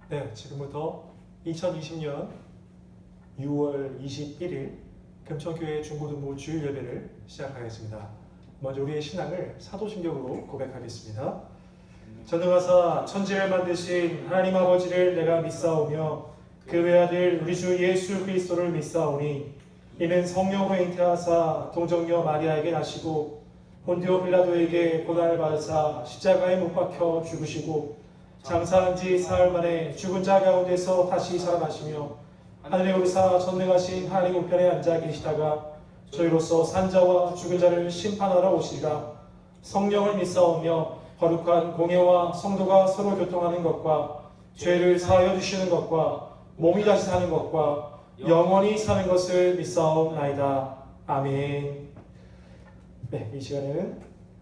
네, 지금부터 2020년 6월 21일 금천교회 중고등부 주일 예배를 시작하겠습니다. 먼저 우리의 신앙을 사도신경으로 고백하겠습니다. 전능하사 천지를 만드신 하나님 아버지를 내가 믿사오며 그 외아들 우리 주 예수 그리스도를 믿사오니 이는 성령으로 잉태하사 동정녀 마리아에게 나시고 본디오 빌라도에게 고난을 받으사 십자가에 못 박혀 죽으시고 장사한 지 사흘 만에 죽은 자 가운데서 다시 살아나시며 하늘에 오르사 전능하신 하나님 우편에 앉아 계시다가 저희로서 산자와 죽은 자를 심판하러 오시리라. 성령을 믿사오며 거룩한 공예와 성도가 서로 교통하는 것과 죄를 사하여 주시는 것과 몸이 다시 사는 것과 영원히 사는 것을 믿사옵나이다. 아멘. 네, 이 시간에는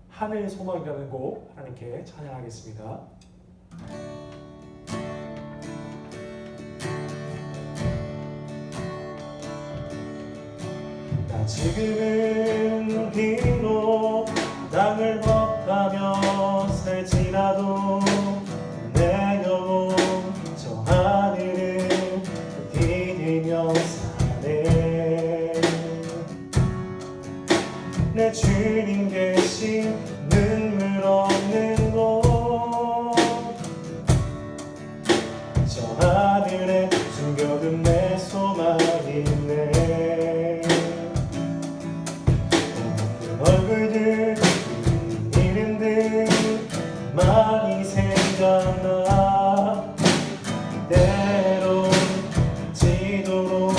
하늘 소망이라는 곡 하나님께 찬양하겠습니다. 나 지금은 비록 땅을 벗하며 살지라도 내 영혼 저 하늘을 디디며 사네. 내 주님 계신 눈물 없는 곳 저 하늘에 숨겨둔 내 소망이네. 얼굴들 이름들 많이 생각나. 때론 지도로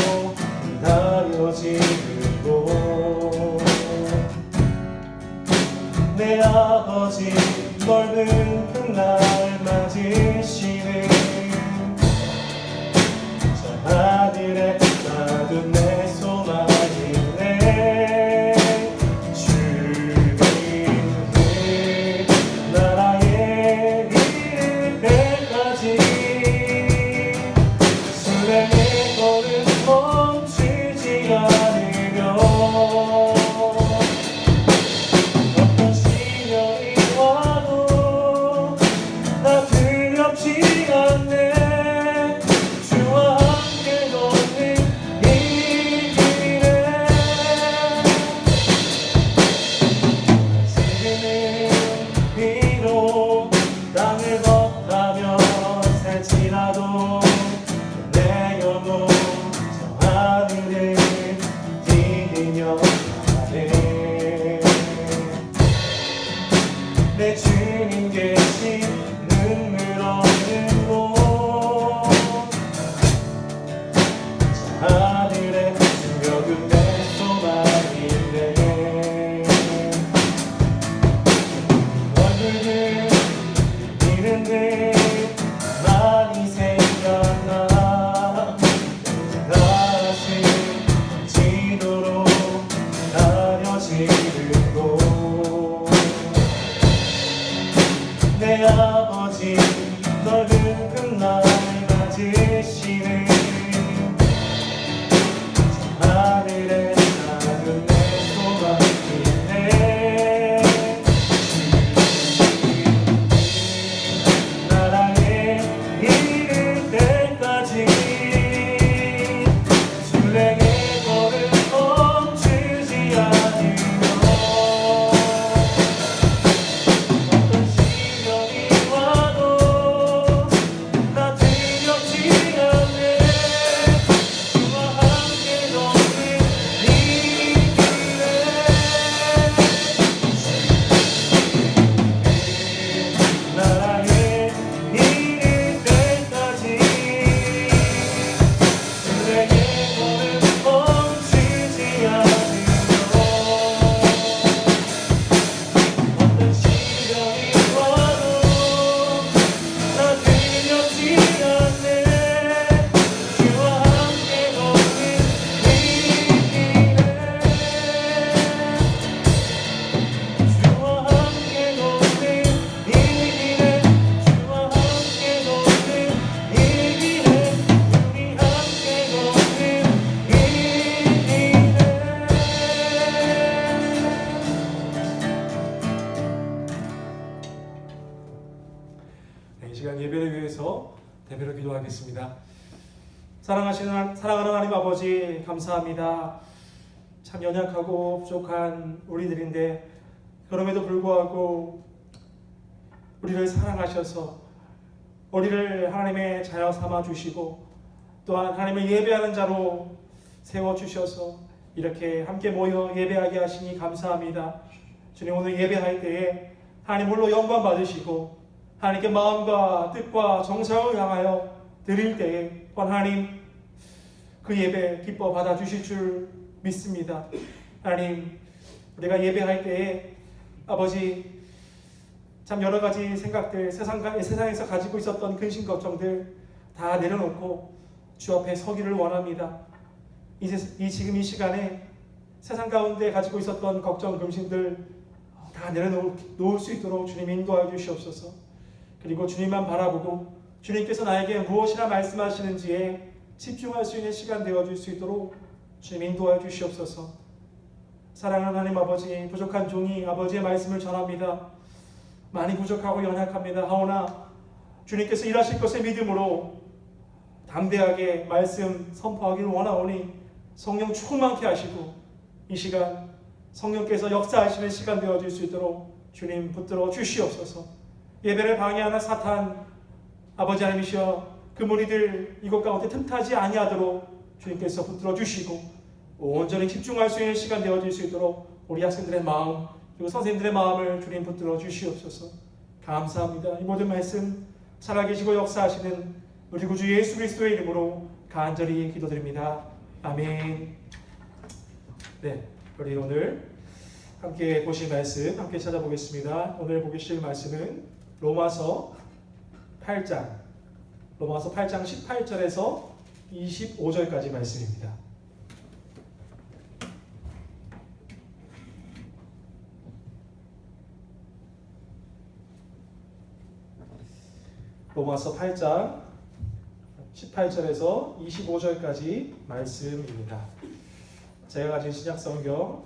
기다려지고 내 아버지 넓은 훗날 맞으시는 저 하늘에 놔둔 내 소망이네. 주님 그 나라에 이를 때까지 순례의 걸음 멈추지 않으려. 어떤 시련이 와도 나 두렵지 않네. 주와 함께 걷는 이 길에 지금은 비록 땅을 벗하며 살지라도 내 영혼 저 하늘을 디디며 가네. 내 주님 계신 눈물 없는 곳 저 하늘에 숨겨둔 내 소망이네. 얼굴들 이름들 많이 생각나. 다시 지도로 가려지고 내 아버지 넓은 훗날 맞으시는 저 하늘에 놔둔 내 소망이네. 나라에 이를 때까지 순례의 걸음 멈추지 않으며. 어떤 시련이 와도 나 두렵지 않네. 주와 함께 걷는 이 길에 나라에 이를 때까지 순례의 걸음 멈추지 않으며. 어떤 시련이 와도 나 두렵지 않네. 주와 함께 걷는 이 길에 주와 함께 걷는 이 길에 주와 함께 걷는 이 길에 우리 함께 걷는 이 길에. 이 시간 예배를 위해서 대배로 기도하겠습니다. 사랑하는 하나님 아버지, 감사합니다. 참 연약하고 부족한 우리들인데 그럼에도 불구하고 우리를 사랑하셔서 우리를 하나님의 자녀 삼아 주시고 또한 하나님을 예배하는 자로 세워 주셔서 이렇게 함께 모여 예배하게 하시니 감사합니다. 주님, 오늘 예배할 때에 하나님 홀로 영광 받으시고 하나님께 마음과 뜻과 정성을 향하여 드릴 때에 하나님 그 예배 기뻐 받아주실 줄 믿습니다. 하나님, 우리가 예배할 때에 아버지 참 여러 가지 생각들, 세상에서 가지고 있었던 근심 걱정들 다 내려놓고 주 앞에 서기를 원합니다. 지금 이 시간에 세상 가운데 가지고 있었던 걱정, 근심들 다 내려놓을 수 있도록 주님 인도하여 주시옵소서. 그리고 주님만 바라보고 주님께서 나에게 무엇이나 말씀하시는지에 집중할 수 있는 시간 되어줄 수 있도록 주님 인도하여 주시옵소서. 사랑하는 하나님 아버지, 부족한 종이 아버지의 말씀을 전합니다. 많이 부족하고 연약합니다. 하오나 주님께서 일하실 것을 믿음으로 담대하게 말씀 선포하기를 원하오니 성령 충만케 하시고 이 시간 성령께서 역사하시는 시간 되어질 수 있도록 주님 붙들어 주시옵소서. 예배를 방해하는 사탄 아버지 하나님이시여, 그 무리들 이곳 가운데 틈타지 아니하도록 주님께서 붙들어 주시고 온전히 집중할 수 있는 시간 되어질 수 있도록 우리 학생들의 마음 그리고 선생님들의 마음을 주님 붙들어 주시옵소서. 감사합니다. 이 모든 말씀 살아계시고 역사하시는 우리 구주 예수 그리스도의 이름으로 간절히 기도드립니다. 아멘. 네, 우리 오늘 함께 보실 말씀 함께 찾아보겠습니다. 오늘 보실 말씀은 로마서 8장 18절에서 25절까지 말씀입니다. 로마서 8장 18절에서 25절까지 말씀입니다. 제가 가진 신약성경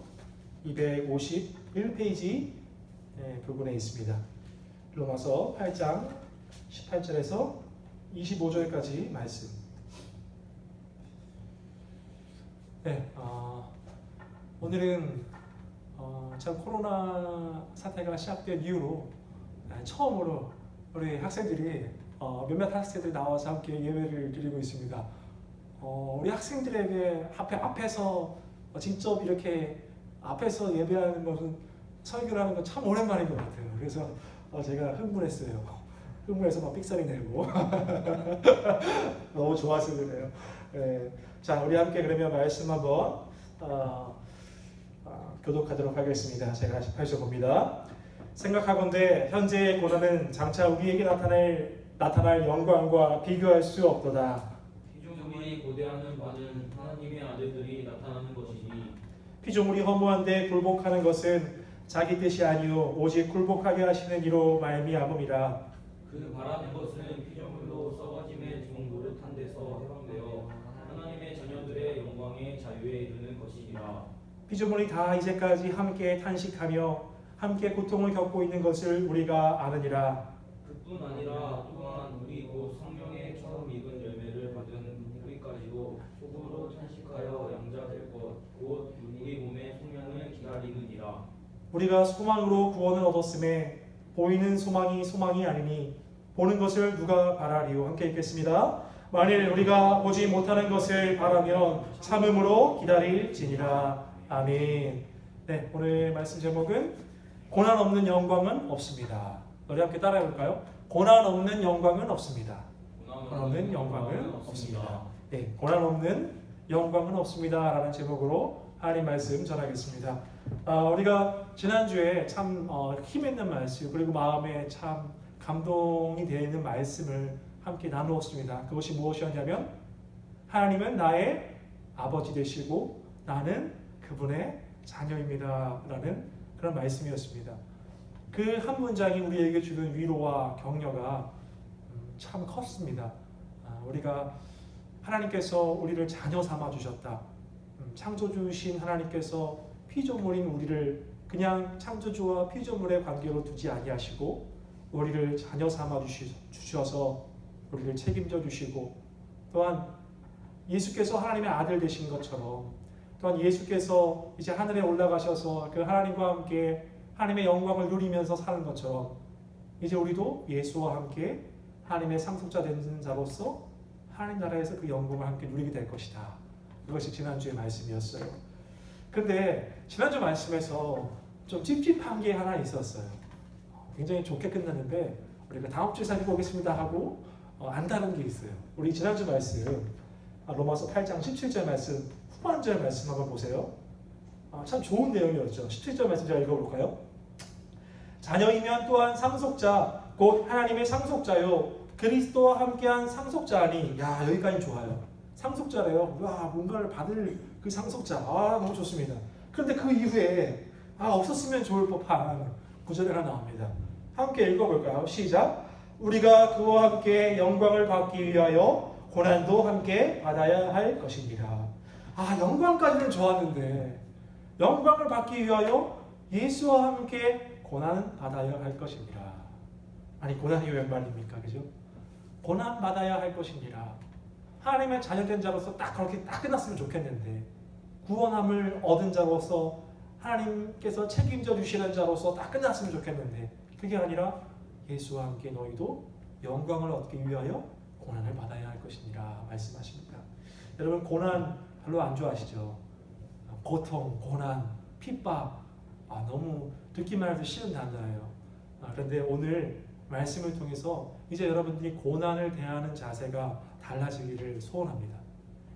251페이지 부분에 있습니다. 로마서 8장 18절에서 25절까지 말씀. 오늘은 참 코로나 사태가 시작된 이후로 처음으로 우리 학생들이 몇몇 학생들이 나와서 함께 예배를 드리고 있습니다. 우리 학생들에게 앞에서 직접 이렇게 앞에서 예배하는 것은 설교를 하는 건 참 오랜만인 것 같아요. 그래서 제가 흥분했어요. 흥분해서 막 삑사리 내고 너무 좋아서 그래요. 자, 우리 함께 그러면 말씀 한번 교독하도록 하겠습니다. 제가 18절 봅니다. 생각하건대 현재의 고난은 장차 우리에게 나타날 영광과 비교할 수 없도다. 피조물이 고대하는 바는 하나님의 아들들이 나타나는 것이니 피조물이 허무한데 굴복하는 것은 자기 뜻이 아니요 오직 굴복하게 하시는 이로 말미암음이라. 그 바라는 것은 피조물로 썩어짐의 종 노릇한 데서 해방되어 하나님의 자녀들의 영광의 자유에 이르는 것이니라. 피조물이 다 이제까지 함께 탄식하며 함께 고통을 겪고 있는 것을 우리가 아느니라. 그뿐 아니라 또한 우리 곧 성령의 처음 익은 열매를 받은 우리까지도 속으로 탄식하여 양자될 것 곧 우리 몸의 성령을 기다리느니라. 우리가 소망으로 구원을 얻었음에 보이는 소망이 아니니 보는 것을 누가 바라리요. 함께 읽겠습니다. 만일 우리가 보지 못하는 것을 바라면 참음으로 기다릴지니라. 아멘. 네, 오늘 말씀 제목은 고난 없는 영광은 없습니다. 노래 함께 따라해 볼까요? 고난 없는 영광은 없습니다. 고난 없는 영광은 없습니다. 네, 고난 없는 영광은 없습니다. 라는 제목으로 하나님 말씀 전하겠습니다. 우리가 지난주에 참 힘있는 말씀 그리고 마음에 참 감동이 되는 말씀을 함께 나누었습니다. 그것이 무엇이었냐면 하나님은 나의 아버지 되시고 나는 그분의 자녀입니다. 라는 그런 말씀이었습니다. 그 한 문장이 우리에게 주는 위로와 격려가 참 컸습니다. 우리가 하나님께서 우리를 자녀 삼아 주셨다. 창조주신 하나님께서 피조물인 우리를 그냥 창조주와 피조물의 관계로 두지 아니하시고 우리를 자녀 삼아 주셔서 우리를 책임져 주시고, 또한 예수께서 하나님의 아들 되신 것처럼, 또한 예수께서 이제 하늘에 올라가셔서 그 하나님과 함께 하나님의 영광을 누리면서 사는 것처럼, 이제 우리도 예수와 함께 하나님의 상속자 되는 자로서 하나님 나라에서 그 영광을 함께 누리게 될 것이다. 이것이 지난주의 말씀이었어요. 그런데 지난주 말씀에서 좀 찝찝한 게 하나 있었어요. 굉장히 좋게 끝났는데 우리가 다음 주에 살펴보겠습니다 하고 안 다른 게 있어요. 우리 지난주 말씀 로마서 8장 17절 말씀 후반절 말씀 한번 보세요. 참 좋은 내용이었죠. 17절 말씀 제가 읽어볼까요? 자녀이면 또한 상속자 곧 하나님의 상속자요 그리스도와 함께한 상속자니. 야, 여기까지 좋아요. 상속자래요. 와, 뭔가를 받을 그 상속자. 너무 좋습니다. 그런데 그 이후에 없었으면 좋을 법한 구절이 하나 나옵니다. 함께 읽어볼까요? 시작. 우리가 그와 함께 영광을 받기 위하여 고난도 함께 받아야 할 것입니다. 영광까지는 좋았는데 영광을 받기 위하여 예수와 함께 고난은 받아야 할 것입니다. 아니, 고난이 웬 말입니까? 그죠? 고난 받아야 할 것입니다. 하나님의 자녀된 자로서 딱 그렇게 딱 끝났으면 좋겠는데, 구원함을 얻은 자로서 하나님께서 책임져 주시는 자로서 딱 끝났으면 좋겠는데, 그게 아니라 예수와 함께 너희도 영광을 얻기 위하여 고난을 받아야 할 것이니라 말씀하십니다. 여러분, 고난 별로 안 좋아하시죠? 고통, 고난, 핍박, 너무 듣기만 해도 싫은 단어예요. 그런데 오늘 말씀을 통해서 이제 여러분들이 고난을 대하는 자세가 달라지기를 소원합니다.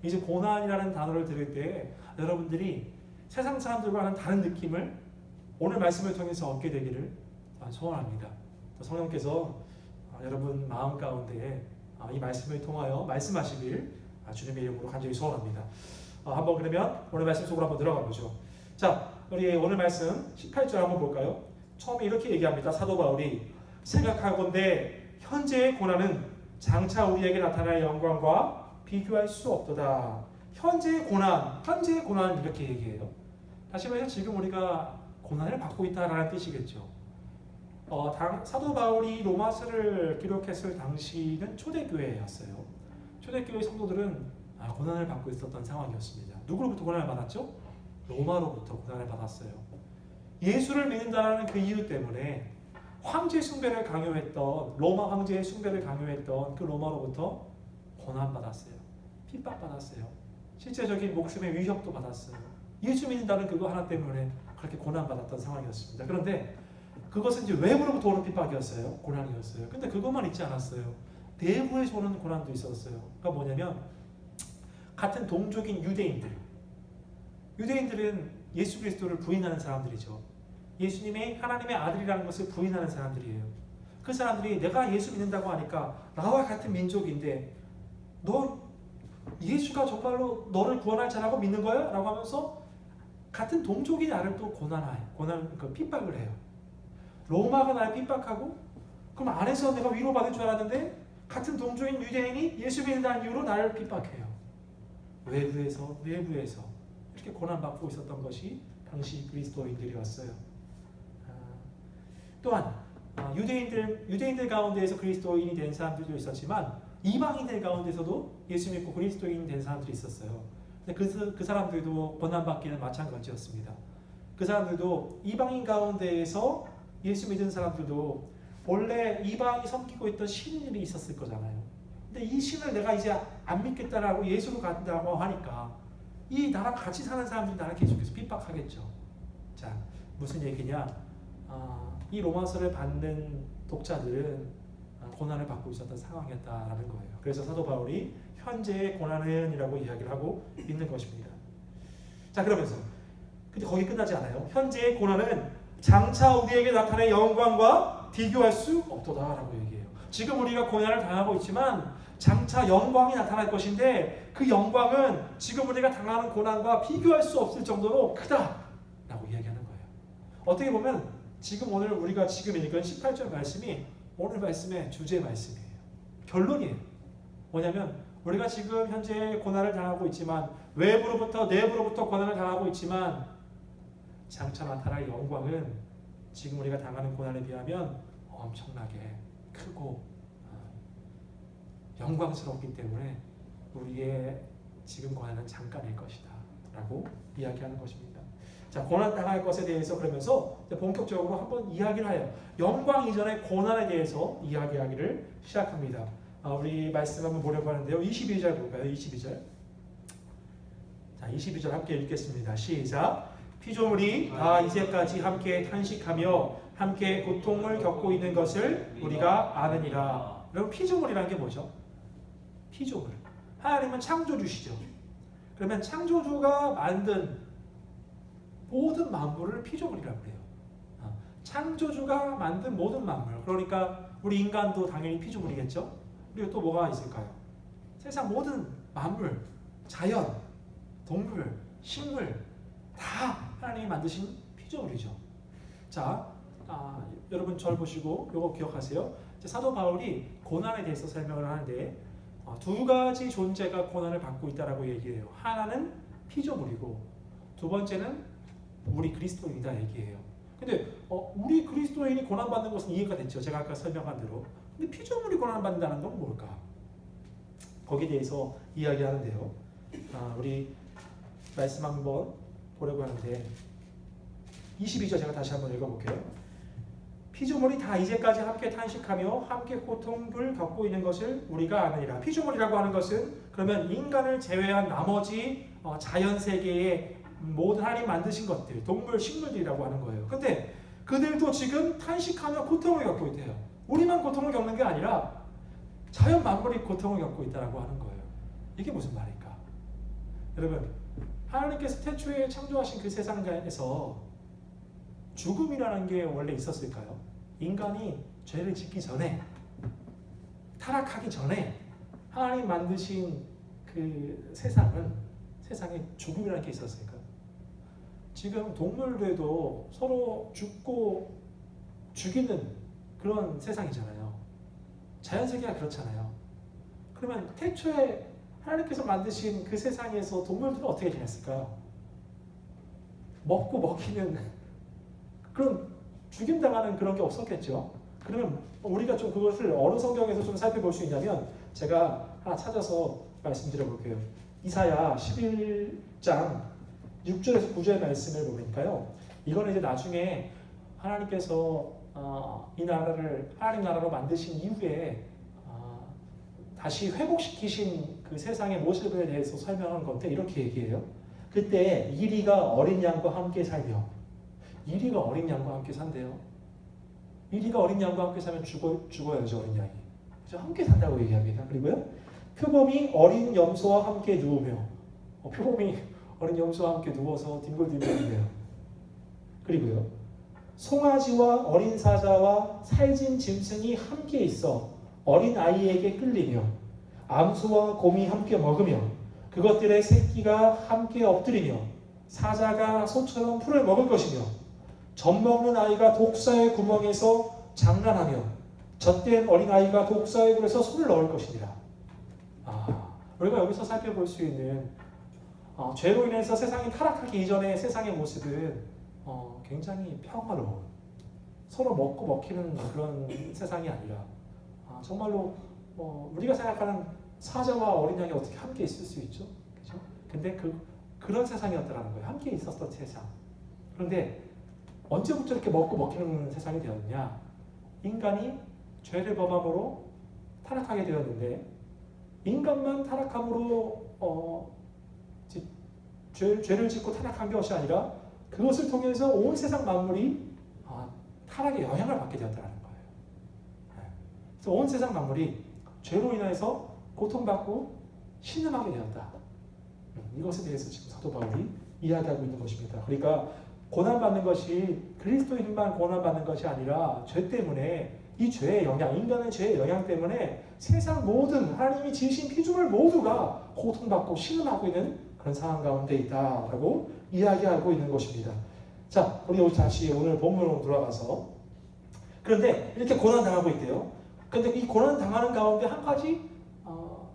이제 고난이라는 단어를 들을 때 여러분들이 세상 사람들과는 다른 느낌을 오늘 말씀을 통해서 얻게 되기를 소원합니다. 성령께서 여러분 마음 가운데 이 말씀을 통하여 말씀하시길 주님의 이름으로 간절히 소원합니다. 한번 그러면 오늘 말씀 속으로 한번 들어가 보죠. 자, 우리 오늘 말씀 18절 한번 볼까요? 처음에 이렇게 얘기합니다. 사도 바울이 생각하건대 현재의 고난은 장차 우리에게 나타날 영광과 비교할 수 없도다. 현재의 고난 이렇게 얘기해요. 다시 말해서 지금 우리가 고난을 받고 있다라는 뜻이겠죠. 사도 바울이 로마서를 기록했을 당시는 초대교회였어요. 초대교회 성도들은 고난을 받고 있었던 상황이었습니다. 누구로부터 고난을 받았죠? 로마로부터 고난을 받았어요. 예수를 믿는다는 그 이유 때문에 황제 숭배를 강요했던, 로마 황제의 숭배를 강요했던 그 로마로부터 고난받았어요. 핍박받았어요. 실제적인 목숨의 위협도 받았어요. 예수 믿는다는 그거 하나 때문에 그렇게 고난받았던 상황이었습니다. 그런데 그것은 이제 외부로부터 오는 핍박이었어요. 고난이었어요. 근데 그것만 있지 않았어요. 내부에서 오는 고난도 있었어요. 그러니까 뭐냐면 같은 동족인 유대인들은 예수 그리스도를 부인하는 사람들이죠. 예수님의 하나님의 아들이라는 것을 부인하는 사람들이에요. 그 사람들이 내가 예수 믿는다고 하니까 나와 같은 민족인데 너 예수가 정말로 너를 구원할 자라고 믿는 거야? 라고 하면서 같은 동족이 나를 또 핍박을 해요. 로마가 나를 핍박하고 그럼 안에서 내가 위로받을 줄 알았는데 같은 동족인 유대인이 예수 믿는다는 이유로 나를 핍박해요. 외부에서 이렇게 고난받고 있었던 것이 당시 그리스도인들이었어요. 또한 유대인들 가운데에서 그리스도인이 된 사람들도 있었지만 이방인들 가운데서도 예수 믿고 그리스도인이 된 사람들이 있었어요. 근데 그 사람들도 고난받기는 마찬가지였습니다. 그 사람들도 이방인 가운데에서 예수 믿은 사람들도 원래 이방이 섬기고 있던 신이 있었을 거잖아요. 근데 이 신을 내가 이제 안 믿겠다라고 예수로 간다고 하니까 이 나랑 같이 사는 사람들이 나를 계속해서 핍박하겠죠. 자, 무슨 얘기냐? 이 로마서를 받는 독자들은 고난을 받고 있었던 상황이었다라는 거예요. 그래서 사도 바울이 현재의 고난은 이라고 이야기를 하고 있는 것입니다. 자, 그러면서 근데 거기 끝나지 않아요. 현재의 고난은 장차 우리에게 나타날 영광과 비교할 수 없도다라고 얘기해요. 지금 우리가 고난을 당하고 있지만 장차 영광이 나타날 것인데 그 영광은 지금 우리가 당하는 고난과 비교할 수 없을 정도로 크다라고 이야기하는 거예요. 어떻게 보면 지금 오늘 우리가 지금 읽은 18절 말씀이 오늘 말씀의 주제 말씀이에요. 결론이에요. 뭐냐면 우리가 지금 현재 고난을 당하고 있지만 외부로부터 내부로부터 고난을 당하고 있지만 장차 나타날 영광은 지금 우리가 당하는 고난에 비하면 엄청나게 크고 영광스럽기 때문에 우리의 지금 고난은 잠깐일 것이다 라고 이야기하는 것입니다. 자, 고난 당할 것에 대해서 그러면서 본격적으로 한번 이야기를 해요. 영광 이전의 고난에 대해서 이야기하기를 시작합니다. 우리 말씀 한번 보려고 하는데요. 22절 볼까요? 22절. 자, 22절 함께 읽겠습니다. 시작. 피조물이 다 이제까지 함께 탄식하며 함께 고통을 겪고 있는 것을 우리가 아느니라. 여러분, 피조물이라는 게 뭐죠? 피조물. 하나님은 창조주시죠. 그러면 창조주가 만든 모든 만물을 피조물이라고 해요. 창조주가 만든 모든 만물. 그러니까 우리 인간도 당연히 피조물이겠죠. 그리고 또 뭐가 있을까요? 세상 모든 만물, 자연, 동물, 식물 다 하나님이 만드신 피조물이죠. 자, 여러분 절 보시고 이거 기억하세요. 사도 바울이 고난에 대해서 설명을 하는데 두 가지 존재가 고난을 받고 있다라고 얘기해요. 하나는 피조물이고 두 번째는 우리 그리스도인이다 얘기해요. 근데 우리 그리스도인이 고난받는 것은 이해가 됐죠. 제가 아까 설명한 대로. 근데 피조물이 고난받는다는 건 뭘까? 거기에 대해서 이야기하는데요. 우리 말씀 한번 보려고 하는데 22절 제가 다시 한번 읽어볼게요. 피조물이 다 이제까지 함께 탄식하며 함께 고통을 겪고 있는 것을 우리가 아느니라. 피조물이라고 하는 것은 그러면 인간을 제외한 나머지 자연 세계의 모든 하나님 만드신 것들, 동물, 식물들이라고 하는 거예요. 근데 그들도 지금 탄식하며 고통을 겪고 있대요. 우리만 고통을 겪는 게 아니라 자연 만물이 고통을 겪고 있다고 하는 거예요. 이게 무슨 말일까? 여러분, 하나님께서 태초에 창조하신 그 세상에서 죽음이라는 게 원래 있었을까요? 인간이 죄를 짓기 전에, 타락하기 전에 하나님 만드신 그 세상에 죽음이라는 게 있었을까요? 지금 동물들도 서로 죽고 죽이는 그런 세상이잖아요. 자연세계가 그렇잖아요. 그러면 태초에 하나님께서 만드신 그 세상에서 동물들은 어떻게 지냈을까요? 먹고 먹히는 그런 죽임당하는 그런 게 없었겠죠. 그러면 우리가 좀 그것을 어느 성경에서 좀 살펴볼 수 있냐면 제가 하나 찾아서 말씀드려볼게요. 이사야 11장 6절에서 9절 말씀을 보니까요. 이거는 이제 나중에 하나님께서 이 나라를 하나님 나라로 만드신 이후에 다시 회복시키신 그 세상의 모습에 대해서 설명한 건데 이렇게 얘기해요. 그때 이리가 어린 양과 함께 살며 이리가 어린 양과 함께 산대요. 이리가 어린 양과 함께 살면 죽어야죠. 어린 양이. 그래서 함께 산다고 얘기합니다. 그리고요. 표범이 어린 염소와 함께 누우며 표범이 어린 염소와 함께 누워서 뒹굴뒹굴대요. 그리고요. 송아지와 어린 사자와 살진 짐승이 함께 있어 어린 아이에게 끌리며 암소와 곰이 함께 먹으며 그것들의 새끼가 함께 엎드리며 사자가 소처럼 풀을 먹을 것이며 젖 먹는 아이가 독사의 구멍에서 장난하며 젖된 어린 아이가 독사의 굴에서 손을 넣을 것이니라. 우리가 여기서 살펴볼 수 있는 죄로 인해서 세상이 타락하기 이전의 세상의 모습은 굉장히 평화로운 서로 먹고 먹히는 그런 세상이 아니라 정말로 우리가 생각하는 사자와 어린 양이 어떻게 함께 있을 수 있죠? 그렇죠? 근데 그런 세상이었다라는 거예요. 함께 있었던 세상. 그런데 언제부터 이렇게 먹고 먹히는 세상이 되었냐? 인간이 죄를 범함으로 타락하게 되었는데 인간만 타락함으로 죄를 짓고 타락한 것이 아니라 그것을 통해서 온 세상 만물이 타락의 영향을 받게 되었다는 거예요. 그래서 온 세상 만물이 죄로 인해서 고통받고 신음하게 되었다. 이것에 대해서 지금 사도 바울이 이야기하고 있는 것입니다. 그러니까 고난받는 것이 그리스도인만 고난받는 것이 아니라 죄 때문에 이 죄의 영향, 인간의 죄의 영향 때문에 세상 모든 하나님이 지으신 피조물 모두가 고통받고 신음하고 있는 그런 상황 가운데 있다라고 이야기하고 있는 것입니다. 자, 우리 다시 오늘 본문으로 돌아가서 그런데 이렇게 고난당하고 있대요. 그런데 이 고난당하는 가운데 한 가지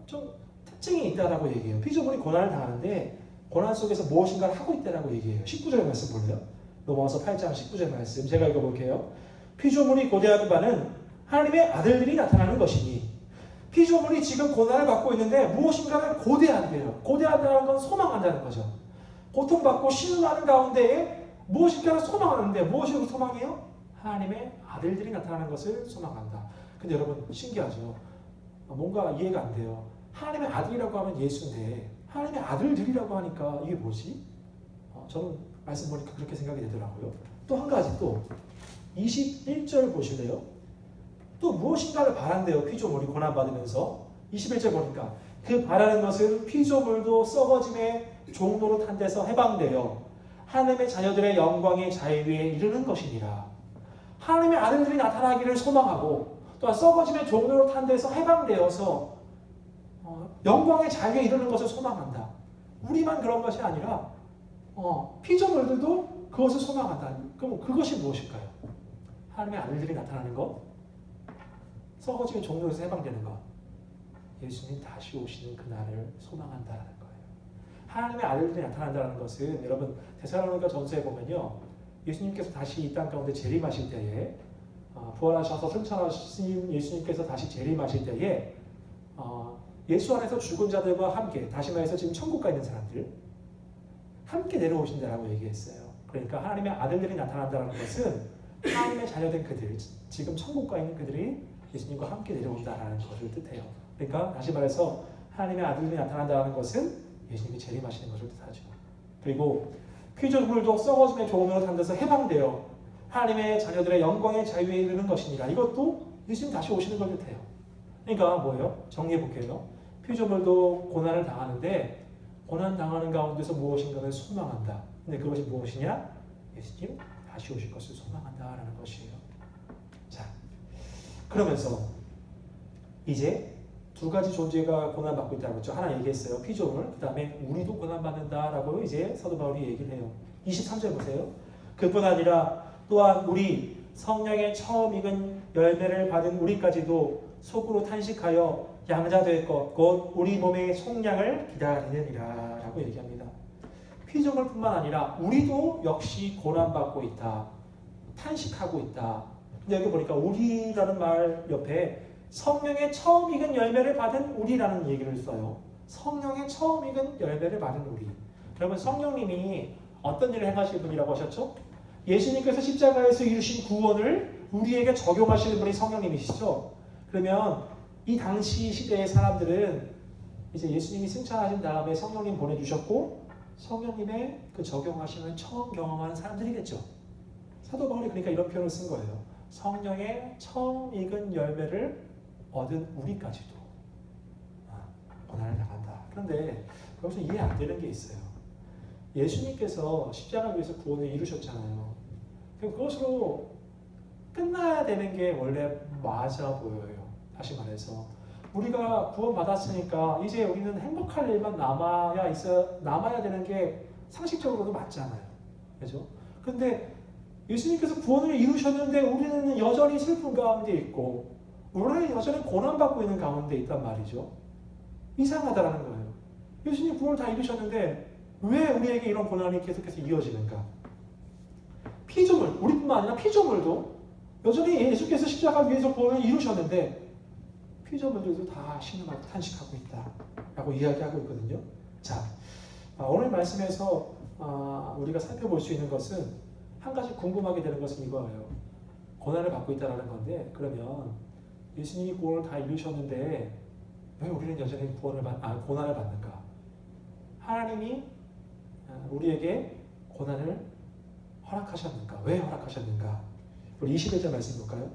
좀 특징이 있다라고 얘기해요. 피조물이 고난을 당하는데 고난 속에서 무엇인가를 하고 있다라고 얘기해요. 19절 말씀 볼래요? 넘어와서 8장 19절 말씀 제가 읽어볼게요. 피조물이 고대하는 바는 하나님의 아들들이 나타나는 것이니 피조물이 지금 고난을 받고 있는데 무엇인가를 고대한대요. 고대한다는 건 소망한다는 거죠. 고통받고 신음하는 가운데에 무엇인가를 소망하는데 무엇이 소망이에요? 하나님의 아들들이 나타나는 것을 소망한다. 근데 여러분 신기하죠? 뭔가 이해가 안 돼요. 하나님의 아들이라고 하면 예수인데 하나님의 아들들이라고 하니까 이게 뭐지? 저는 말씀 보니까 그렇게 생각이 되더라고요. 또 한 가지 또 21절 보실래요? 또 무엇인가를 바란대요. 피조물이 고난받으면서 21절 보니까 그 바라는 것은 피조물도 썩어짐의 종로로 탄 데서 해방되어 하나님의 자녀들의 영광의 자유에 이르는 것이니라. 하나님의 아들들이 나타나기를 소망하고 또한 썩어짐의 종로로 탄 데서 해방되어서 영광의 자유에 이르는 것을 소망한다. 우리만 그런 것이 아니라 피조물들도 그것을 소망한다. 그럼 그것이 무엇일까요? 하나님의 아들들이 나타나는 것, 썩어지는 종로에서 해방되는 것, 예수님 다시 오시는 그날을 소망한다는 거예요. 하나님의 아들들이 나타난다는 것은 여러분 데살로니가 전서에 보면요, 예수님께서 다시 이 땅 가운데 재림하실 때에 부활하셔서 승천하신 예수님께서 다시 재림하실 때에 예수 안에서 죽은 자들과 함께, 다시 말해서 지금 천국 가 있는 사람들 함께 내려오신다라고 얘기했어요. 그러니까 하나님의 아들들이 나타난다는 것은 하나님의 자녀된 그들, 지금 천국 가 있는 그들이 예수님과 함께 내려온다라는 것을 뜻해요. 그러니까 다시 말해서 하나님의 아들들이 나타난다는 것은 예수님이 재림하시는 것을 뜻하죠. 그리고 피조물도 썩어짐의 종으로 탄 데서 해방되어 하나님의 자녀들의 영광의 자유에 이르는 것이니라. 이것도 예수님 다시 오시는 걸 뜻해요. 그러니까 뭐예요? 정리해 볼게요. 피조물도 고난을 당하는데 고난 당하는 가운데서 무엇인가를 소망한다. 근데 그것이 무엇이냐? 예수님 다시 오실 것을 소망한다라는 것이에요. 자, 그러면서 이제 두 가지 존재가 고난받고 있다고 했죠. 하나 얘기했어요. 피조물. 그 다음에 우리도 고난받는다라고 이제 사도 바울이 얘기를 해요. 23절 보세요. 그뿐 아니라 또한 우리 성령의 처음 익은 열매를 받은 우리까지도 속으로 탄식하여 양자될 것, 곧 우리 몸의 속량을 기다리느니라 라고 얘기합니다. 피조물뿐만 아니라 우리도 역시 고난받고 있다. 탄식하고 있다. 근데 여기 보니까 우리라는 말 옆에 성령의 처음 익은 열매를 받은 우리라는 얘기를 써요. 성령의 처음 익은 열매를 받은 우리. 여러분 성령님이 어떤 일을 행하실 분이라고 하셨죠? 예수님께서 십자가에서 이루신 구원을 우리에게 적용하시는 분이 성령님이시죠. 그러면 이 당시 시대의 사람들은 이제 예수님이 승천하신 다음에 성령님 보내주셨고 성령님의 그 적용하심을 처음 경험하는 사람들이겠죠. 사도 바울이 그러니까 이런 표현을 쓴 거예요. 성령의 처음 익은 열매를 얻은 우리까지도 고난을 당한다. 그런데 거기서 이해 안 되는 게 있어요. 예수님께서 십자가 위에서 구원을 이루셨잖아요. 그것으로 끝나야 되는 게 원래 맞아 보여요. 다시 말해서 우리가 구원받았으니까 이제 우리는 행복할 일만 남아야 되는 게 상식적으로도 맞잖아요. 그죠? 근데 예수님께서 구원을 이루셨는데 우리는 여전히 슬픔 가운데 있고 우리는 여전히 고난받고 있는 가운데 있단 말이죠. 이상하다라는 거예요. 예수님 구원을 다 이루셨는데 왜 우리에게 이런 고난이 계속해서 이어지는가? 피조물, 우리뿐만 아니라 피조물도 여전히 예수께서 십자가 위에서 구원을 이루셨는데 피조물들도 다 신음하고 탄식하고 있다라고 이야기하고 있거든요. 자, 오늘 말씀에서 우리가 살펴볼 수 있는 것은 한 가지 궁금하게 되는 것은 이거예요. 고난을 받고 있다는 건데 그러면 예수님이 구원을 다 이루셨는데 왜 우리는 여전히 고난을 받는가? 하나님이 우리에게 고난을 허락하셨는가? 왜 허락하셨는가? 우리 21절 말씀 볼까요?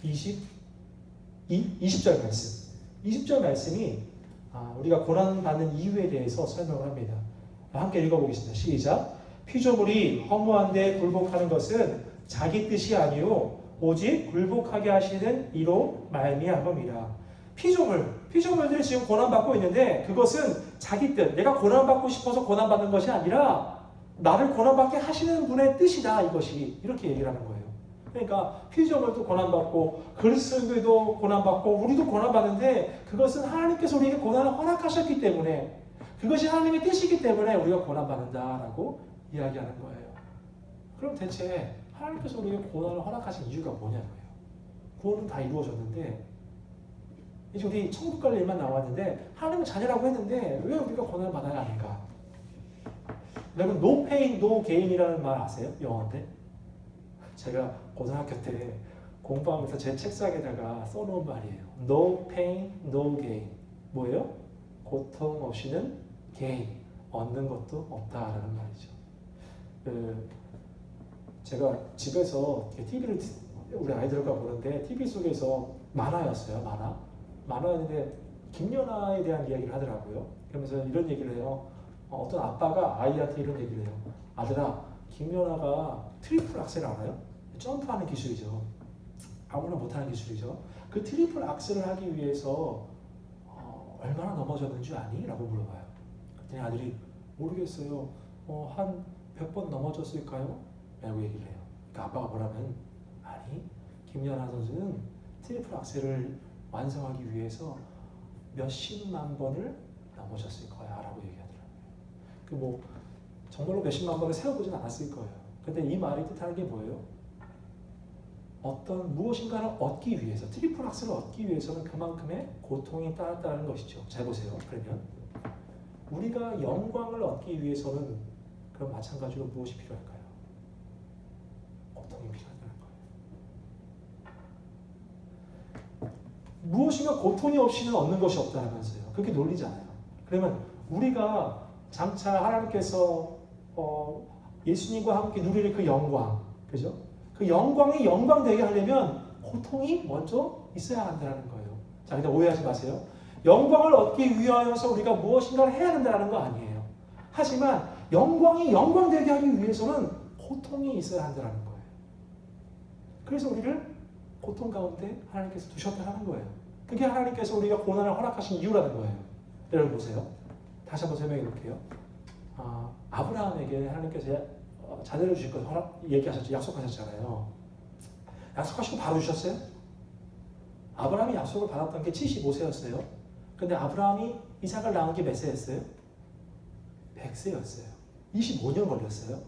20절 말씀. 20절 말씀이 우리가 고난받는 이유에 대해서 설명을 합니다. 함께 읽어보겠습니다. 시작. 피조물이 허무한데 굴복하는 것은 자기 뜻이 아니요 오직 굴복하게 하시는 이로 말미암음이라. 피조물들이 지금 고난받고 있는데 그것은 자기 뜻, 내가 고난받고 싶어서 고난받는 것이 아니라 나를 고난받게 하시는 분의 뜻이다. 이것이 이렇게 얘기를 하는 거예요. 그러니까 피조물도 고난받고 그리스도인들도 고난받고 우리도 고난받는데 그것은 하나님께서 우리에게 고난을 허락하셨기 때문에 그것이 하나님의 뜻이기 때문에 우리가 고난받는다라고 이야기하는 거예요. 그럼 대체 하나님께서 우리에게 고난을 허락하신 이유가 뭐냐고요. 구원은 다 이루어졌는데 이제 우리 천국 갈 일만 남았는데 하나님은 자녀라고 했는데 왜 우리가 고난을 받아야 하는가? 여러분 no pain no gain이라는 말 아세요? 영어인데 제가 고등학교 때 공부하면서 제 책상에다가 써놓은 말이에요. No pain no gain. 뭐예요? 고통 없이는 gain. 얻는 것도 없다라는 말이죠. 제가 집에서 TV를 우리 아이들과 보는데 TV 속에서 만화였어요. 만화였는데 김연아에 대한 이야기를 하더라고요. 그러면서 이런 얘기를 해요. 어떤 아빠가 아이한테 이런 얘기를 해요. 아들아, 김연아가 트리플 악셀 알아요? 점프하는 기술이죠. 아무나 못하는 기술이죠. 그 트리플 악셀을 하기 위해서 얼마나 넘어졌는지 아니? 라고 물어봐요. 그랬더니 아들이 모르겠어요. 한 100번 넘어졌을까요? 라고 얘기를 해요. 그러니까 아빠가 뭐라면 아니, 김연아 선수는 트리플 악셀을 완성하기 위해서 몇십만 번을 넘어졌을 거야 라고 얘기하더라고요. 정말로 몇십만 번을 세워보진 않았을 거예요. 근데 이 말이 뜻하는 게 뭐예요? 어떤 무엇인가를 얻기 위해서 트리플 악셀을 얻기 위해서는 그만큼의 고통이 따랐다는 것이죠. 잘 보세요. 그러면 우리가 영광을 얻기 위해서는 그럼 마찬가지로 무엇이 필요할까요? 고통이 필요하다는 거예요. 무엇인가 고통이 없이는 얻는 것이 없다면서요. 그렇게 논리잖아요. 그러면 우리가 장차 하나님께서 예수님과 함께 누릴 그 영광, 그죠? 그 영광이 영광되게 하려면 고통이 먼저 있어야 한다는 거예요. 자, 근데 오해하지 마세요. 영광을 얻기 위하여서 우리가 무엇인가를 해야 한다는 거 아니에요. 하지만 영광이 영광되게 하기 위해서는 고통이 있어야 한다는 거예요. 그래서 우리를 고통 가운데 하나님께서 두셨다는 거예요. 그게 하나님께서 우리가 고난을 허락하신 이유라는 거예요. 여러분 보세요. 다시 한번 설명해 볼게요. 아브라함에게 하나님께서 자녀를 주실 것 얘기하셨죠. 약속하셨잖아요. 약속하시고 바로 주셨어요? 아브라함이 약속을 받았던 게 75세였어요. 근데 아브라함이 이삭을 낳은 게 몇 세였어요? 100세였어요. 25년 걸렸어요.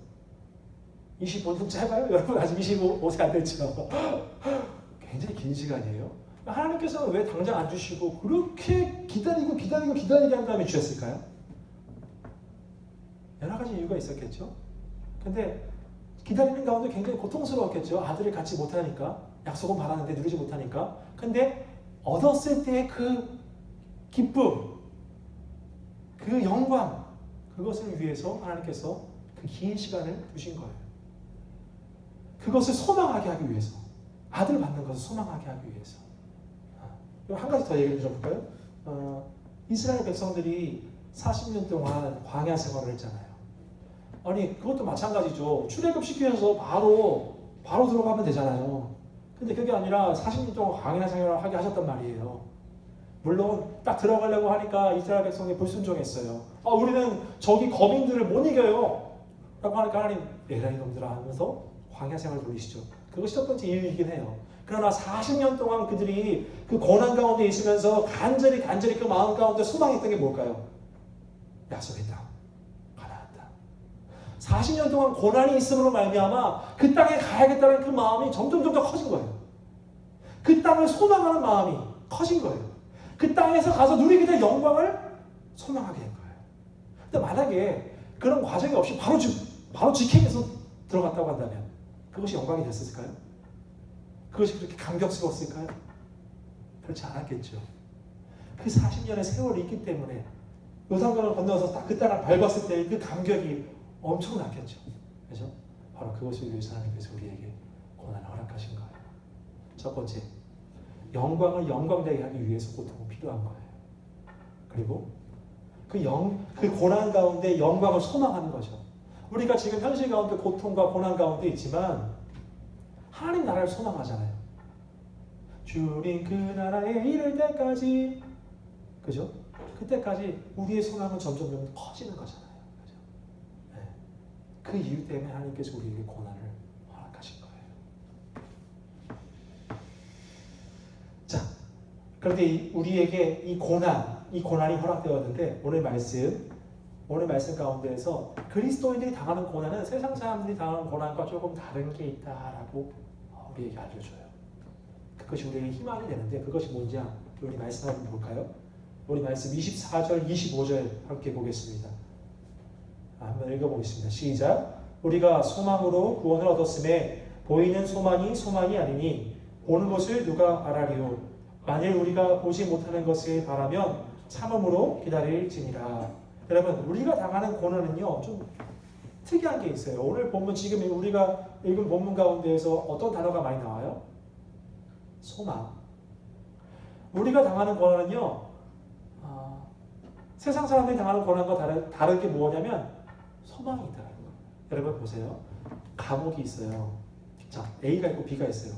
25년 짧아요? 여러분 아직 25세 안 됐죠? 굉장히 긴 시간이에요. 하나님께서는 왜 당장 안 주시고 그렇게 기다리게 한 다음에 주셨을까요? 여러 가지 이유가 있었겠죠. 근데 기다리는 가운데 굉장히 고통스러웠겠죠. 아들을 갖지 못하니까, 약속은 받았는데 누리지 못하니까. 근데 얻었을 때의 그 기쁨, 그 영광, 그것을 위해서 하나님께서 그 긴 시간을 두신 거예요. 그것을 소망하게 하기 위해서, 아들 받는 것을 소망하게 하기 위해서. 한 가지 더 얘기를 드려볼까요? 이스라엘 백성들이 40년 동안 광야 생활을 했잖아요. 아니 그것도 마찬가지죠. 출애굽 시키면서 바로 들어가면 되잖아요. 근데 그게 아니라 40년 동안 광야 생활을 하게 하셨단 말이에요. 물론 딱 들어가려고 하니까 이스라엘 백성이 불순종했어요. 우리는 저기 거민들을 못 이겨요 라고 하니까 하나님 에라이 놈들아 하면서 광야 생활을 돌리시죠. 그것이 첫 번째 이유이긴 해요. 그러나 40년 동안 그들이 그 고난 가운데 있으면서 간절히 그 마음 가운데 소망했던 게 뭘까요? 약속의 땅, 가나안 땅. 40년 동안 고난이 있음으로 말미암아 그 땅에 가야겠다는 그 마음이 점점 커진 거예요. 그 땅을 소망하는 마음이 커진 거예요. 그 땅에서 가서 누리게 될 영광을 소망하게 된 거예요. 근데 만약에 그런 과정이 없이 바로 직행해서 들어갔다고 한다면 그것이 영광이 됐을까요? 그것이 그렇게 감격스러웠을까요? 그렇지 않았겠죠. 그 40년의 세월이 있기 때문에 요단강을 건너서 딱 그 땅을 밟았을 때 그 감격이 엄청났겠죠. 그죠? 바로 그것을 위해서 하나님께서 우리에게 고난을 허락하신 거예요. 첫 번째, 영광을 영광되게 하기 위해서 고통은 필요한 거예요. 그리고 그 고난 가운데 영광을 소망하는 거죠. 우리가 지금 현실 가운데 고통과 고난 가운데 있지만 하나님 나라를 소망하잖아요. 주님 그 나라에 이를 때까지, 그죠? 그때까지 우리의 소망은 점점 커지는 거잖아요. 그죠? 네. 그 이유 때문에 하나님께서 우리에게 고난을 허락하신 거예요. 자, 그런데 우리에게 이 고난이 허락되었는데 오늘 말씀 오늘 말씀 가운데에서 그리스도인들이 당하는 고난은 세상 사람들이 당하는 고난과 조금 다른 게 있다라고 우리에게 알려줘요. 그것이 우리에게 희망이 되는데 그것이 뭔지 우리 말씀 한번 볼까요? 우리 말씀 24절, 25절 함께 보겠습니다. 한번 읽어보겠습니다. 시작. 우리가 소망으로 구원을 얻었음에 보이는 소망이 아니니 보는 것을 누가 알아리요. 만일 우리가 보지 못하는 것을 바라면 참음으로 기다릴지니라. 여러분, 우리가 당하는 고난은요 좀 특이한 게 있어요. 오늘 본문 지금 우리가 읽은 본문 가운데에서 어떤 단어가 많이 나와요? 소망. 우리가 당하는 고난은요 세상 사람들이 당하는 고난과 다른 게 뭐냐면 소망이 있다는 거예요. 여러분 보세요. 감옥이 있어요. 자, A가 있고 B가 있어요.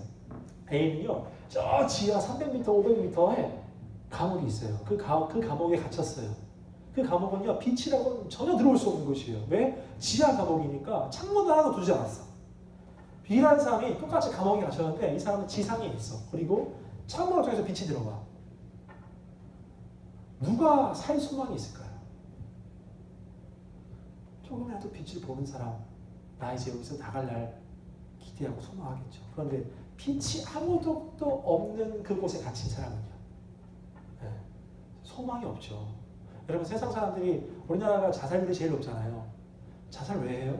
A는요 저 지하 300m, 500m에 감옥이 있어요. 그 감옥에 갇혔어요. 그 감옥은요 빛이라고 전혀 들어올 수 없는 곳이에요. 왜? 지하 감옥이니까 창문 하나도 두지 않았어. B라는 사람이 똑같이 감옥에 갇혔는데 이 사람은 지상에 있어. 그리고 창문을 통해서 빛이 들어와. 누가 살 소망이 있을까요? 조금이라도 빛을 보는 사람, 나 이제 여기서 나갈 날 기대하고 소망하겠죠. 그런데 빛이 아무도 없는 그곳에 갇힌 사람은요, 네, 소망이 없죠. 여러분 세상 사람들이 우리나라가 자살률이 제일 높잖아요. 자살 왜 해요?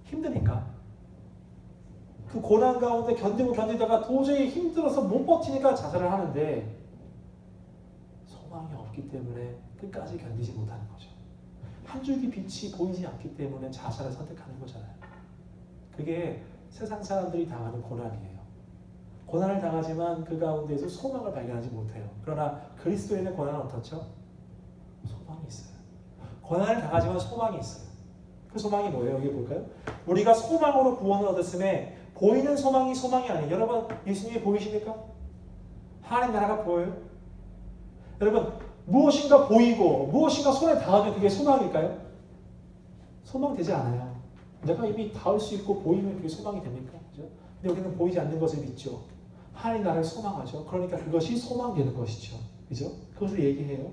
힘드니까. 그 고난 가운데 견디다가 도저히 힘들어서 못 버티니까 자살을 하는데 소망이 없기 때문에 끝까지 견디지 못하는 거죠. 한 줄기 빛이 보이지 않기 때문에 자살을 선택하는 거잖아요. 그게 세상 사람들이 당하는 고난이에요. 고난을 당하지만 그 가운데에서 소망을 발견하지 못해요. 그러나 그리스도인의 고난은 어떻죠? 소망이 있어요. 고난을 당하지만 소망이 있어요. 그 소망이 뭐예요? 여기 볼까요? 우리가 소망으로 구원을 얻었음에 보이는 소망이 아니에요. 여러분 예수님이 보이십니까? 하나님 나라가 보여요? 여러분 무엇인가 보이고 무엇인가 손에 닿으면 그게 소망일까요? 소망되지 않아요. 내가 이미 닿을 수 있고 보이면 그게 소망이 됩니까? 그죠? 근데 우리는 보이지 않는 것을 믿죠. 하나님 나라를 소망하죠. 그러니까 그것이 소망되는 것이죠. 그죠? 그것을 얘기해요.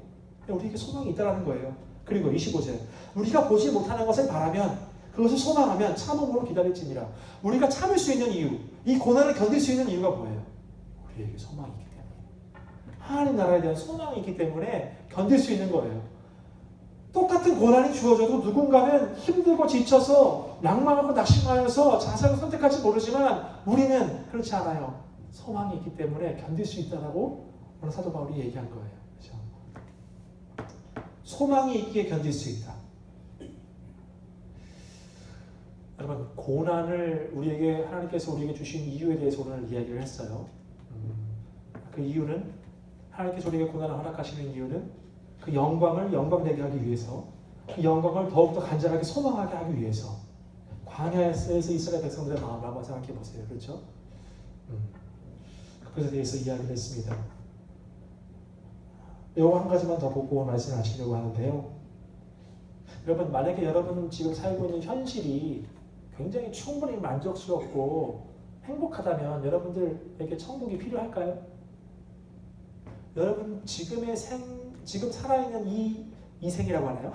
우리에게 소망이 있다는 거예요. 그리고 25절 우리가 보지 못하는 것을 바라면 그것을 소망하면 참음으로 기다릴지니라. 우리가 참을 수 있는 이유, 이 고난을 견딜 수 있는 이유가 뭐예요? 우리에게 소망이 있기 때문에. 하나님 나라에 대한 소망이 있기 때문에 견딜 수 있는 거예요. 똑같은 고난이 주어져도 누군가는 힘들고 지쳐서 낭망하고 낙심하여서 자살을 선택할지 모르지만 우리는 그렇지 않아요. 소망이 있기 때문에 견딜 수 있다라고 오늘 사도 바울이 얘기한 거예요. 그렇죠? 소망이 있기에 견딜 수 있다. 여러분 고난을 하나님께서 우리에게 주신 이유에 대해서 오늘 이야기를 했어요. 그 이유는 하나님께서 우리에게 고난을 허락하시는 이유는 그 영광을 영광되게 하기 위해서, 그 영광을 더욱더 간절하게 소망하게 하기 위해서. 광야에서 이스라엘 백성들의 마음을 한번 생각해 보세요. 그렇죠? 그것에 대해서 이야기를 했습니다. 요거 한 가지만 더 보고 말씀하시려고 하는데요. 여러분 만약에 여러분 지금 살고 있는 현실이 굉장히 충분히 만족스럽고 행복하다면 여러분들에게 천국이 필요할까요? 여러분 지금 살아있는 이 생이라고 하나요?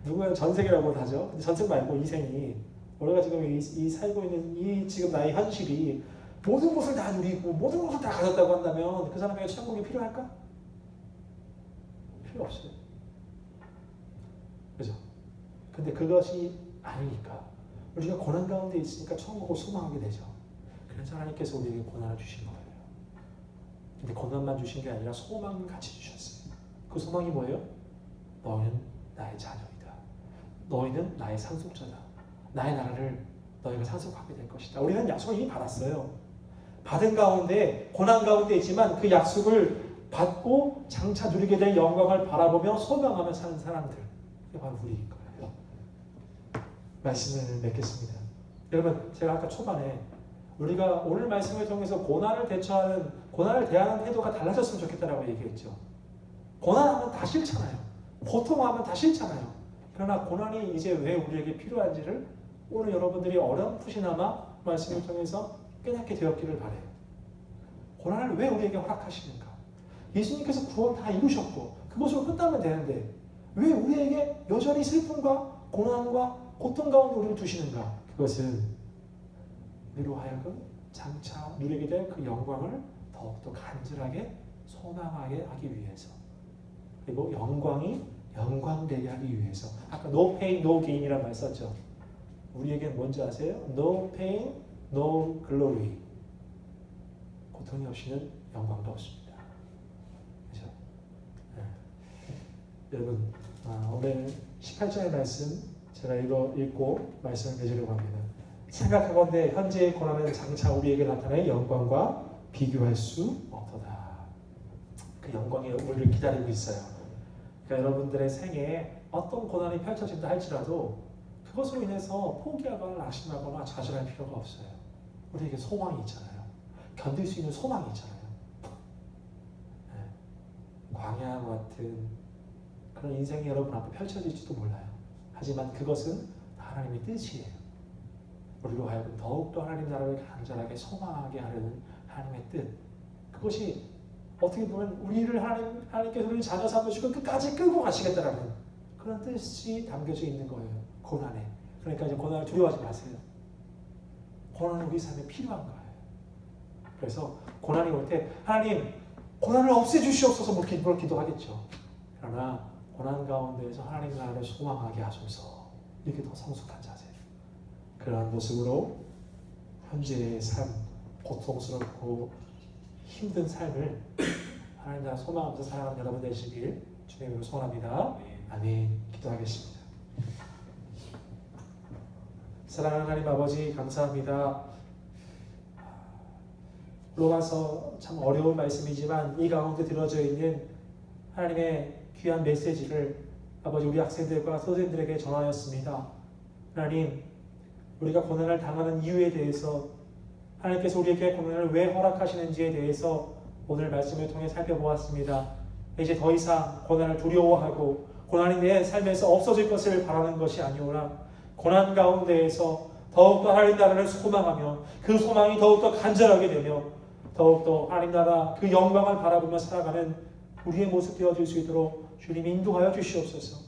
누구야 전생이라고 하죠? 전생 말고 이 생이 우리가 지금 이 살고 있는 이 지금 나의 현실이 모든 것을 다 누리고 모든 것을 다 가졌다고 한다면 그 사람에게 천국이 필요할까? 필요 없어요. 그죠? 근데 그것이 아니니까 우리가 고난 가운데 있으니까 천국을 소망하게 되죠. 그래서 하나님께서 우리에게 고난을 주신 거예요. 근데 고난만 주신 게 아니라 소망을 같이 주셨어요. 그 소망이 뭐예요? 너희는 나의 자녀이다. 너희는 나의 상속자다. 나의 나라를 너희가 상속하게 될 것이다. 우리는 약속을 이미 받았어요. 받은 가운데 고난 가운데 있지만 그 약속을 받고 장차 누리게 될 영광을 바라보며 소망하며 사는 사람들, 그게 바로 우리인 거예요. 말씀을 맺겠습니다. 여러분 제가 아까 초반에 우리가 오늘 말씀을 통해서 고난을 대하는 태도가 달라졌으면 좋겠다라고 얘기했죠. 고난하면 다 싫잖아요. 고통하면 다 싫잖아요. 그러나 고난이 이제 왜 우리에게 필요한지를 오늘 여러분들이 어렴풋이나마 말씀을 통해서 깨닫게 되었기를 바라요. 고난을 왜 우리에게 허락하시는가? 예수님께서 구원 다 이루셨고 그것으로 끝나면 되는데 왜 우리에게 여전히 슬픔과 고난과 고통 가운데 우리를 두시는가? 그것은 우리로 하여금 장차 누리게 될 그 영광을 더욱더 간절하게 소망하게 하기 위해서, 그리고 영광이 영광되게 하기 위해서. 아까 no pain, no gain이라는 말 썼죠. 우리에게는 뭔지 아세요? No pain, no glory. 고통이 없이는 영광도 없습니다. 그렇죠? 네. 여러분, 오늘 18절의 말씀 제가 읽고 말씀을 맺으려고 합니다. 생각하건대 현재의 고난은 장차 우리에게 나타날 영광과 비교할 수 없도다. 그 영광이 우리를 기다리고 있어요. 그러니까 여러분들의 생애에 어떤 고난이 펼쳐진다 할지라도 그것으로 인해서 포기하거나 낙심하거나 좌절할 필요가 없어요. 우리에게 소망이 있잖아요. 견딜 수 있는 소망이 있잖아요. 네. 광야와 같은 그런 인생이 여러분 앞에 펼쳐질지도 몰라요. 하지만 그것은 하나님의 뜻이에요. 우리로 하여금 더욱더 하나님 나라를 간절하게 소망하게 하려는 하나님의 뜻. 그것이 어떻게 보면 우리를 하나님께서 우리를 자녀 삼으시고 끝까지 끌고 가시겠다라는 그런 뜻이 담겨져 있는 거예요. 고난에. 그러니까 이제 고난을 두려워하지 마세요. 고난은 우리 삶에 필요한 거예요. 그래서 고난이 올 때 하나님 고난을 없애주시옵소서 뭘 기도하겠죠. 그러나 고난 가운데에서 하나님 나라를 소망하게 하소서. 이게 더 성숙한 자세예요. 그러한 모습으로 현재의 삶, 고통스럽고 힘든 삶을 하나님 나라 소망하면서 살아가는 여러분 되시길 주님으로 소원합니다. 아멘. 기도하겠습니다. 사랑하는 하나님 아버지 감사합니다. 로마서 참 어려운 말씀이지만 이 가운데 들어져 있는 하나님의 귀한 메시지를 아버지 우리 학생들과 선생님들에게 전하였습니다. 하나님, 우리가 고난을 당하는 이유에 대해서, 하나님께서 우리에게 고난을 왜 허락하시는지에 대해서 오늘 말씀을 통해 살펴보았습니다. 이제 더 이상 고난을 두려워하고 고난이 내 삶에서 없어질 것을 바라는 것이 아니오라, 고난 가운데에서 더욱더 하나님 나라를 소망하며 그 소망이 더욱더 간절하게 되며 더욱더 하나님 나라 그 영광을 바라보며 살아가는 우리의 모습 되어질 수 있도록 주님 인도하여 주시옵소서.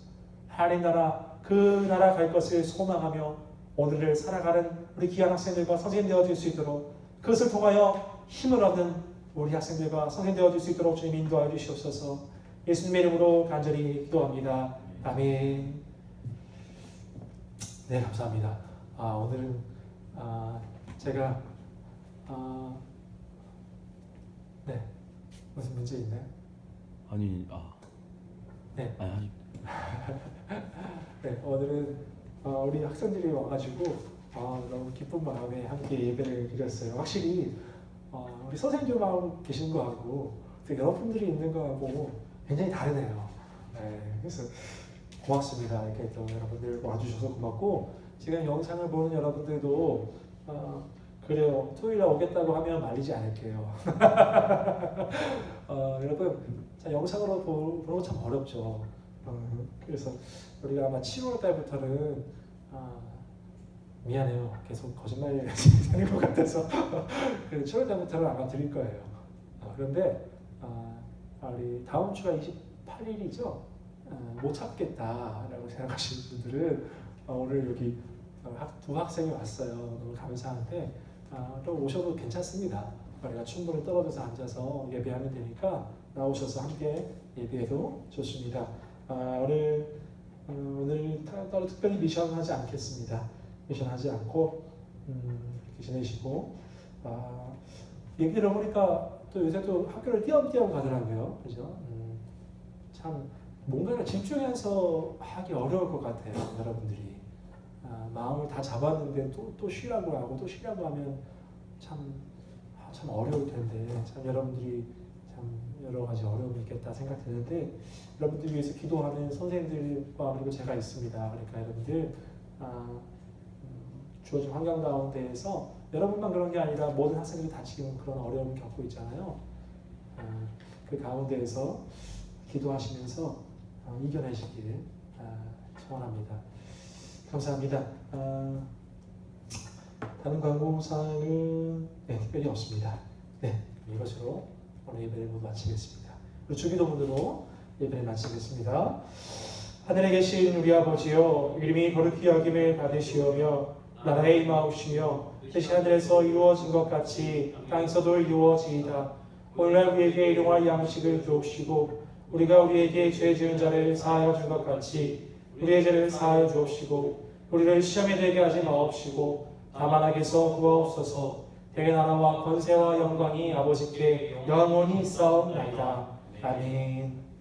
하나님 나라 그 나라 갈 것을 소망하며 오늘을 살아가는 우리 귀한 학생들과 선생님 되어질 수 있도록, 그것을 통하여 힘을 얻는 우리 학생들과 선생님 되어질 수 있도록 주님 인도하여 주시옵소서. 예수님의 이름으로 간절히 기도합니다. 아멘. 네, 감사합니다. 오늘은 제가 네, 무슨 문제 있나요? 네. 아니. 네, 오늘은 우리 학생들이 와가지고 너무 기쁜 마음에 함께 예배를 드렸어요. 확실히 우리 선생님들만 계신 거하고 또 여러분들이 있는 거하고 굉장히 다르네요. 네, 그래서 고맙습니다. 이렇게 또 여러분들 와주셔서 고맙고, 지금 영상을 보는 여러분들도 그래요. 토요일에 오겠다고 하면 말리지 않을게요. 여러분, 영상으로 보는 거 참 어렵죠. 그래서 우리가 아마 7월 달부터는 미안해요. 계속 거짓말 되는 것 같아서 7월 달부터는 아마 드릴 거예요. 그런데 우리 다음 주가 28일이죠. 못 참겠다라고 생각하시는 분들은 오늘 여기 두 학생이 왔어요. 너무 감사한데 또 오셔도 괜찮습니다. 우리가 충분히 떨어져서 앉아서 예배하면 되니까 나오셔서 함께 예배해도 좋습니다. 오늘 따로 특별히 미션하지 않겠습니다. 미션하지 않고 이렇게 지내시고, 얘기 들어보니까 또 요새 또 학교를 띄엄띄엄 가더라고요. 그죠? 참 뭔가를 집중해서 하기 어려울 것 같아요. 여러분들이 마음을 다 잡았는데 또 쉬라고 하고 또 쉬라고 하면 참 어려울 텐데, 참 여러분들이 참 여러 가지 어려움이 있겠다 생각되는데, 여러분들 위해서 기도하는 선생님들과 그리고 제가 있습니다. 그러니까 여러분들 주어진 환경 가운데에서 여러분만 그런 게 아니라 모든 학생들이 다 지금 그런 어려움을 겪고 있잖아요. 그 가운데에서 기도하시면서 이겨내시길 소원합니다. 감사합니다. 다른 광고사항은 특별히 없습니다. 네, 이것으로 오늘 예배를 모두 마치겠습니다. 그리고 주기도문으로 예배를 마치겠습니다. 하늘에 계신 우리 아버지여, 이름이 거룩히 여김을 받으시오며 나라에 임하옵시며 뜻이 하늘에서 이루어진 것 같이 땅에서도 이루어지이다. 오늘날 우리에게 일용할 양식을 주옵시고 우리가 우리에게 죄 지은 자를 사하여 준 것 같이 우리의 죄를 사하여 주옵시고 우리를 시험에 들게 하지 마옵시고 다만 악에서 구하옵소서. 대개 나라와 권세와 영광이 아버지께 영원히 있사옵나이다. 아멘.